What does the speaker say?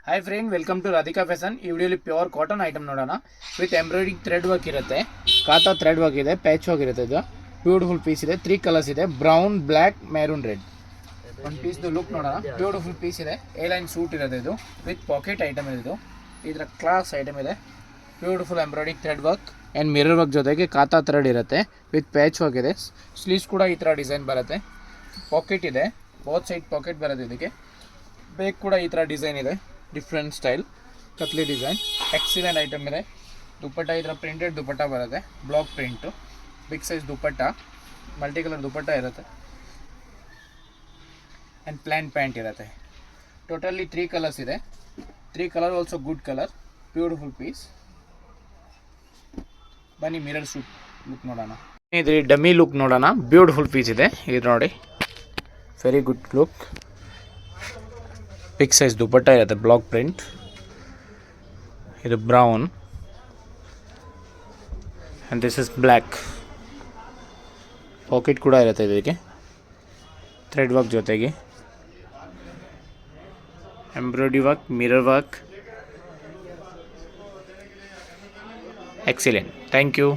Hi friend, welcome to Radhika fashion. ಈ ವಿಡಿಯೋಲಿ pure cotton item ನೋಡೋಣ. ವಿತ್ ಎಂಬ್ರಾಯ್ಡಿಂಗ್ ಥ್ರೆಡ್ ವರ್ಕ್ ಇರುತ್ತೆ, ಕಾತಾ ಥ್ರೆಡ್ ವರ್ಕ್ ಇದೆ, ಪ್ಯಾಚ್ ವರ್ಕ್ ಇರುತ್ತೆ. ಇದು ಬ್ಯೂಟಿಫುಲ್ ಪೀಸ್ ಇದೆ. 3 ಕಲರ್ಸ್ ಇದೆ, ಬ್ರೌನ್, ಬ್ಲ್ಯಾಕ್, ಮೆರೂನ್, ರೆಡ್. ಒಂದು ಪೀಸ್ದು ಲುಕ್ ನೋಡೋಣ. ಬ್ಯೂಟಿಫುಲ್ ಪೀಸ್ ಇದೆ, ಎ ಲೈನ್ ಸೂಟ್ ಇರುತ್ತೆ. ಇದು ವಿತ್ ಪಾಕೆಟ್ ಐಟಮ್ ಇದೆ. ಇದು ಇದರ ಕ್ಲಾಸ್ ಐಟಮ್ ಇದೆ. Beautiful embroidering thread work and mirror work ಜೊತೆಗೆ ಕಾತಾ ಥ್ರೆಡ್ ಇರುತ್ತೆ ವಿತ್ ಪ್ಯಾಚ್ ವರ್ಕ್ ಇದೆ. ಸ್ಲೀವ್ಸ್ ಕೂಡ ಈ ಥರ ಡಿಸೈನ್ ಬರುತ್ತೆ. ಪಾಕೆಟ್ ಇದೆ, ಬೋತ್ ಸೈಡ್ ಪಾಕೆಟ್ ಬರುತ್ತೆ. ಇದಕ್ಕೆ ಬೇಕ್ ಕೂಡ ಈ ಥರ ಡಿಸೈನ್ ಇದೆ, ಡಿಫ್ರೆಂಟ್ ಸ್ಟೈಲ್ ಕತ್ಲಿ ಡಿಸೈನ್. ಎಕ್ಸಿಲೆಂಟ್ ಐಟಮ್ ಇದೆ. ದುಪ್ಪಟ್ಟ ಈ ಥರ ಪ್ರಿಂಟೆಡ್ ದುಪ್ಪಟ್ಟ ಬರುತ್ತೆ, block print, big size dupatta, multi colour dupatta ಇರುತ್ತೆ ಆ್ಯಂಡ್ ಪ್ಲ್ಯಾನ್ ಪ್ಯಾಂಟ್ ಇರುತ್ತೆ. ಟೋಟಲಿ 3 ಕಲರ್ಸ್ ಇದೆ. 3 colour also good colour. Beautiful piece. ಬನ್ನಿ ಮಿರರ್ ಶೂಟ್ ಲುಕ್ ನೋಡೋಣ. ಇದು ಡಮ್ಮಿ ಲುಕ್ ನೋಡೋಣ. ಬ್ಯೂಟಿಫುಲ್ ಪೀಸ್ ಇದೆ, ಇದು ನೋಡಿ, very good look. Big size dupatta ಇರುತ್ತೆ, ಬ್ಲಾಕ್ ಪ್ರಿಂಟ್. ಇದು brown and this is black. Packet ಕೂಡ ಇರುತ್ತೆ ಇದಕ್ಕೆ, ಥ್ರೆಡ್ ವರ್ಕ್ ಜೊತೆಗೆ embroidery work, mirror work. Excellent. Thank you.